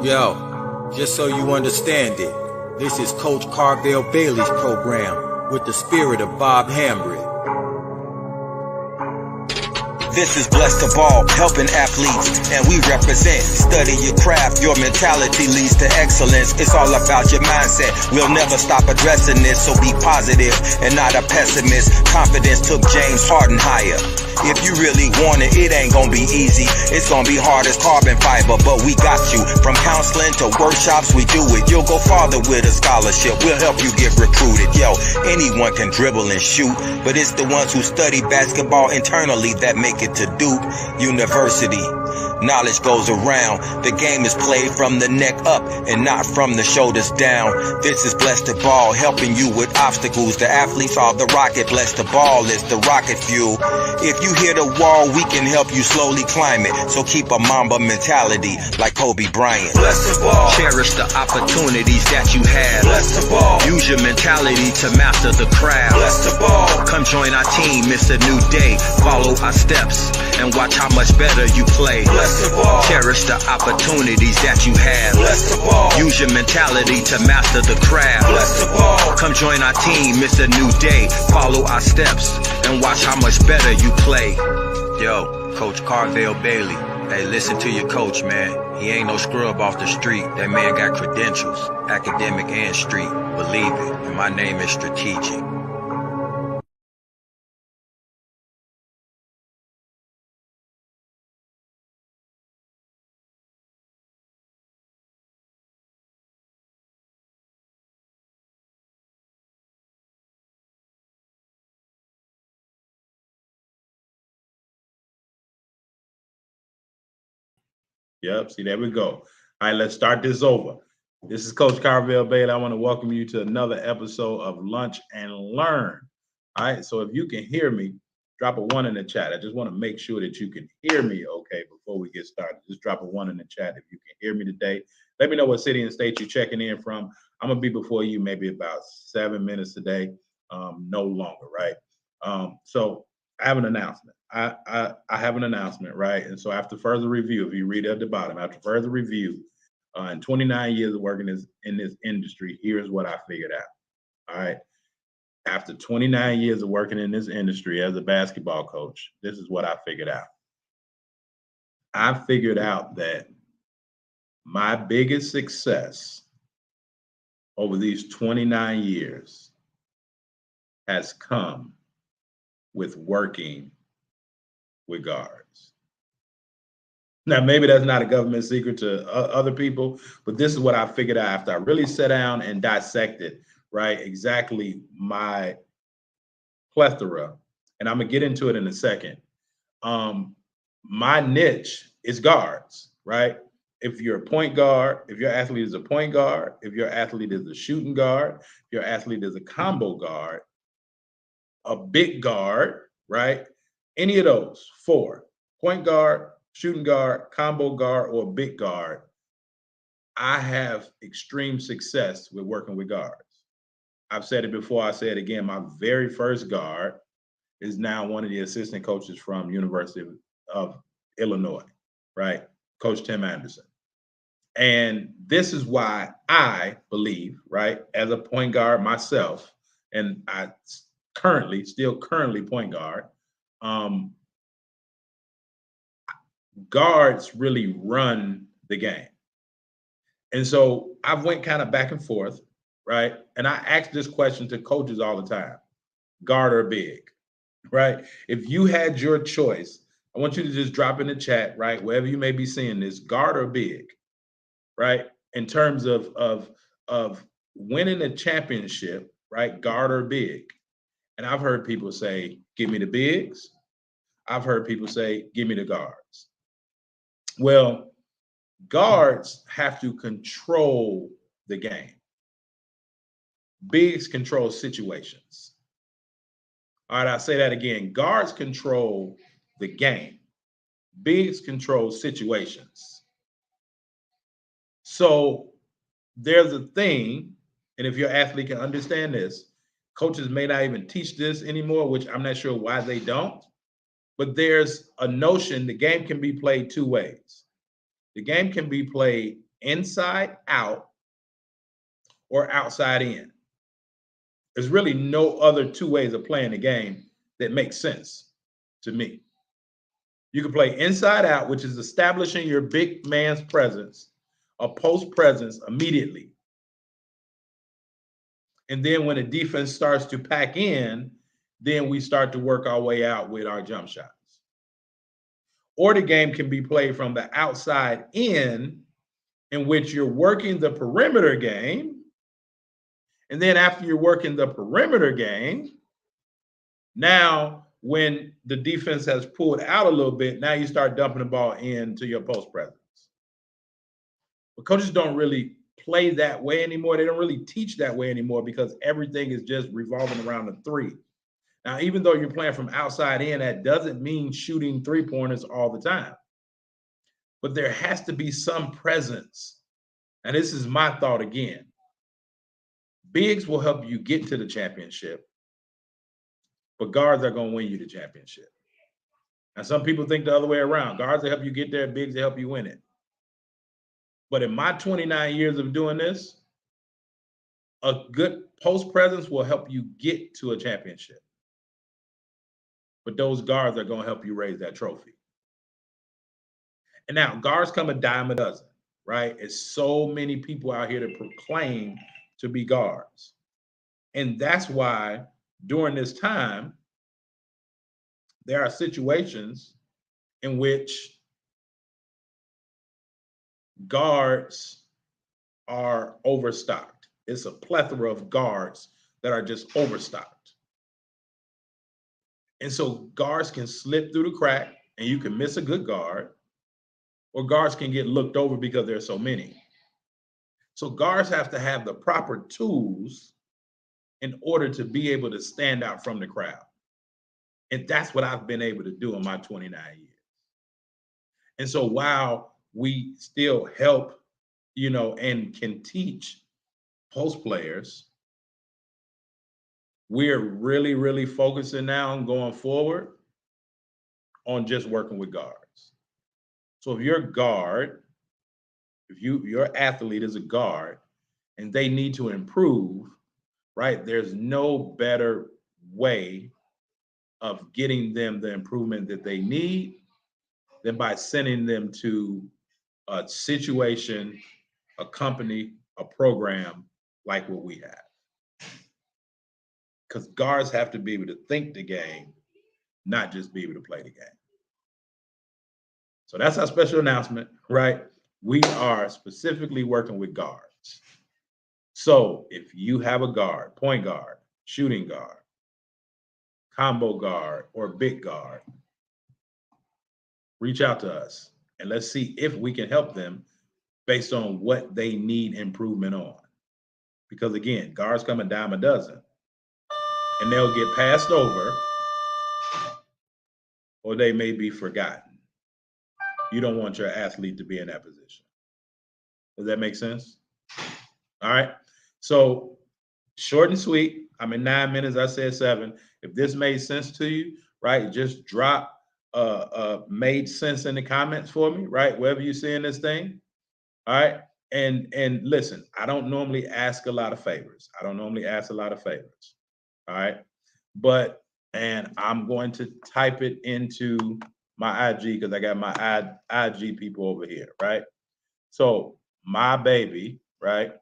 Yo, just so you understand it, this is Coach Carvel Bailey's program with the spirit of Bob Hambry. This is Blessed to Ball, helping athletes, and we represent. Study your craft, your mentality leads to excellence. It's all about your mindset. We'll never stop addressing this, so be positive and not a pessimist. Confidence took James Harden higher. If you really want it, it ain't gonna be easy. It's gonna be hard as carbon fiber, but we got you. From counseling to workshops, we do it. You'll go farther with a scholarship. We'll help you get recruited. Yo, anyone can dribble and shoot, but it's the ones who study basketball internally that make it to Duke University. Knowledge goes around. The game is played from the neck up and not from the shoulders down. This is Blessed to Ball, helping you with obstacles. The athletes are the rocket. Blessed to Ball is the rocket fuel. If you hit a wall, we can help you slowly climb it. So keep a Mamba mentality like Kobe Bryant. Blessed to Ball. Cherish the opportunities that you have. Blessed to Ball. Use your mentality to master the craft. Blessed to Ball. Come join our team, it's a new day. Follow our steps and watch how much better you play. Blessed to Ball. Cherish the opportunities that you have. Blessed to Ball. Use your mentality to master the craft. Blessed to Ball. Come join our team, it's a new day. Follow our steps and watch how much better you play. Yo, Coach Carvel Bailey. Hey, listen to your coach, man. He ain't no scrub off the street. That man got credentials, academic and street. Believe it, and my name is Strategic. Yep, see, there we go. All right, let's start this over. This is Coach Carvel Bailey. I want to welcome you to another episode of Lunch and Learn. All right, so if you can hear me, drop a 1 in the chat. I just want to make sure that you can hear me okay before we get started. Just drop a 1 in the chat if you can hear me today. Let me know what city and state you're checking in from. I'm going to be before you maybe about 7 minutes today, no longer, right? So I have an announcement. I have an announcement, right? And so after further review, if you read at the bottom, after further review, in 29 years of working in this industry, here's what I figured out. All right. After 29 years of working in this industry as a basketball coach, this is what I figured out. I figured out that my biggest success over these 29 years has come with working with guards. Now, maybe that's not a government secret to other people, but this is what I figured out after I really sat down and dissected, right, exactly my plethora. And I'm going to get into it in a second. My niche is guards, right? If you're a point guard, if your athlete is a point guard, if your athlete is a shooting guard, if your athlete is a combo guard, a big guard, right? Any of those 4, point guard, shooting guard, combo guard, or big guard, I have extreme success with working with guards. I've said it before, I say it again, my very first guard is now one of the assistant coaches from University of Illinois, right? Coach Tim Anderson. And this is why I believe, right, as a point guard myself, and I still currently point guard, guards really run the game. And so I've went kind of back and forth, right? And I ask this question to coaches all the time: guard or big, right? If you had your choice, I want you to just drop in the chat, right? Wherever you may be seeing this, guard or big, right? In terms of winning a championship, right? Guard or big. And I've heard people say, give me the bigs. I've heard people say, give me the guards. Well, guards have to control the game. Bigs control situations. All right, I'll say that again. Guards control the game. Bigs control situations. So there's a thing, and if your athlete can understand this, coaches may not even teach this anymore, which I'm not sure why they don't, but there's a notion the game can be played 2 ways. The game can be played inside out or outside in. There's really no other two ways of playing the game that makes sense to me. You can play inside out, which is establishing your big man's presence, a post presence immediately. And then when the defense starts to pack in, then we start to work our way out with our jump shots. Or the game can be played from the outside in which you're working the perimeter game. And then after you're working the perimeter game, now when the defense has pulled out a little bit, now you start dumping the ball into your post presence. But coaches don't really play that way anymore. They don't really teach that way anymore because everything is just revolving around the three. Now, even though you're playing from outside in, that doesn't mean shooting three-pointers all the time. But there has to be some presence. And this is my thought again. Bigs will help you get to the championship, but guards are going to win you the championship. And some people think the other way around. Guards will help you get there, bigs will help you win it. But in my 29 years of doing this, a good post presence will help you get to a championship. But those guards are going to help you raise that trophy. And now guards come a dime a dozen, right? It's so many people out here that proclaim to be guards. And that's why during this time, there are situations in which guards are overstocked. It's a plethora of guards that are just overstocked. And so guards can slip through the crack and you can miss a good guard, or guards can get looked over because there's so many. So guards have to have the proper tools in order to be able to stand out from the crowd. And that's what I've been able to do in my 29 years. And so while we still help, and can teach post players, we're really, really focusing now on going forward on just working with guards. So if you're a guard, if your athlete is a guard and they need to improve, right, there's no better way of getting them the improvement that they need than by sending them to a situation, a company, a program like what we have. Because guards have to be able to think the game, not just be able to play the game. So that's our special announcement, right? We are specifically working with guards. So if you have a guard, point guard, shooting guard, combo guard, or big guard, reach out to us and let's see if we can help them based on what they need improvement on. Because again, guards come a dime a dozen and they'll get passed over or they may be forgotten. You don't want your athlete to be in that position. Does that make sense? All right. So short and sweet. I'm in 9 minutes. I said 7. If this made sense to you, right, just drop made sense in the comments for me, right? Wherever you're seeing this thing. All right. And listen, I don't normally ask a lot of favors. All right. And I'm going to type it into my IG because I got my IG people over here, right? So my baby, right,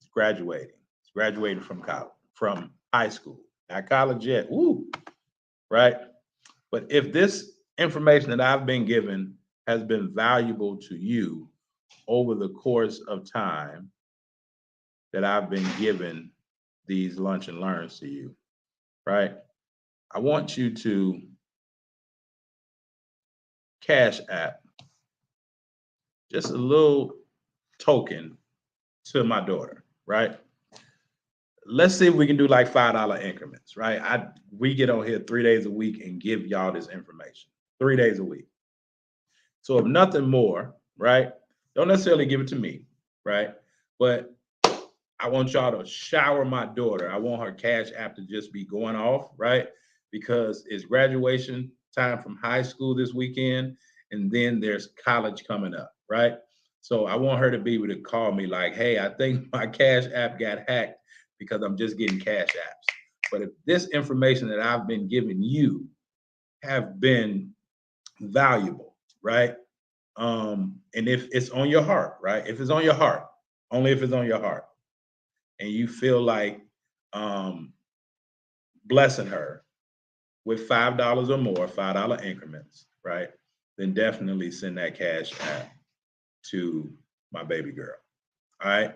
is graduating. It's graduating from college, from high school. Not college yet. Woo, right? But if this information that I've been given has been valuable to you over the course of time that I've been given these lunch and learns to you, right? I want you to Cash App just a little token to my daughter, right? Let's see if we can do like $5 increments, right? We get on here 3 days a week and give y'all this information, 3 days a week. So if nothing more, right? Don't necessarily give it to me, right? But I want y'all to shower my daughter. I want her Cash App to just be going off, right? Because it's graduation time from high school this weekend, and then there's college coming up, right? So I want her to be able to call me like, hey, I think my Cash App got hacked because I'm just getting Cash Apps. But if this information that I've been giving you have been valuable, right? And if it's on your heart, right? If it's on your heart, only if it's on your heart, and you feel like blessing her with $5 or more, $5 increments, right? Then definitely send that Cash App to my baby girl. All right.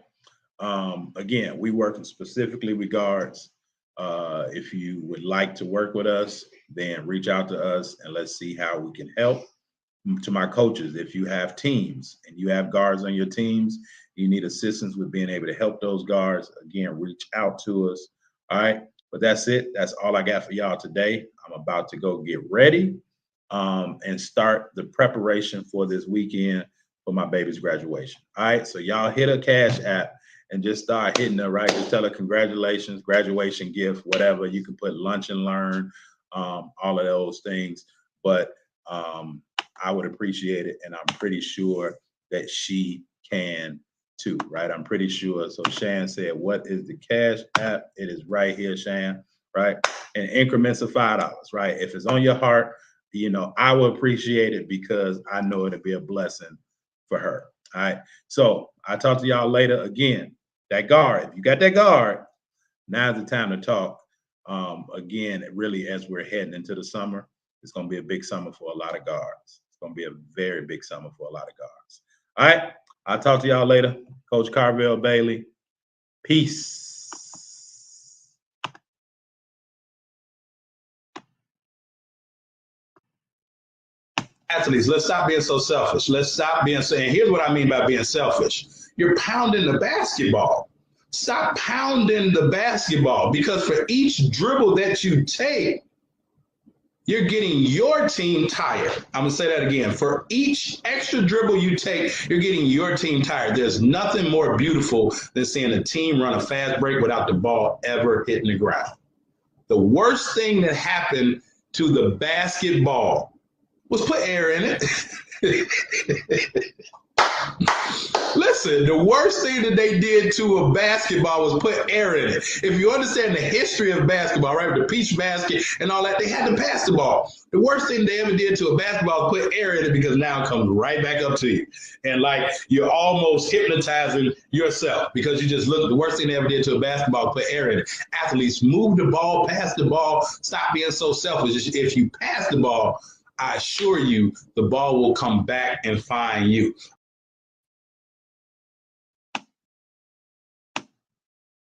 Again, we working specifically with guards. If you would like to work with us, then reach out to us and let's see how we can help. To my coaches, if you have teams and you have guards on your teams, you need assistance with being able to help those guards, again, reach out to us. All right. But that's it. That's all I got for y'all today. I'm about to go get ready and start the preparation for this weekend for my baby's graduation. All right. So y'all hit a Cash App and just start hitting her, right? Just tell her congratulations, graduation gift, whatever. You can put lunch and learn, all of those things. But I would appreciate it. And I'm pretty sure that she can too, right? I'm pretty sure. So Shan said, what is the Cash App? It is right here, Shan, right? And increments of $5, right? If it's on your heart, you know, I will appreciate it because I know it'll be a blessing for her. All right. So I'll talk to y'all later. Again, that guard, if you got that guard, now's the time to talk. Again, really, as we're heading into the summer, it's going to be a big summer for a lot of guards. It's going to be a very big summer for a lot of guards. All right. I'll talk to y'all later. Coach Carvel Bailey. Peace. Athletes, let's stop being so selfish. Let's stop being so, and here's what I mean by being selfish. You're pounding the basketball. Stop pounding the basketball, because for each dribble that you take, you're getting your team tired. I'm going to say that again. For each extra dribble you take, you're getting your team tired. There's nothing more beautiful than seeing a team run a fast break without the ball ever hitting the ground. The worst thing that happened to the basketball was put air in it. Listen, the worst thing that they did to a basketball was put air in it. If you understand the history of basketball, right, with the peach basket and all that, they had to pass the ball. The worst thing they ever did to a basketball was put air in it, because now it comes right back up to you. And like you're almost hypnotizing yourself, because you just look at the worst thing they ever did to a basketball, put air in it. Athletes, move the ball, pass the ball, stop being so selfish. If you pass the ball, I assure you the ball will come back and find you.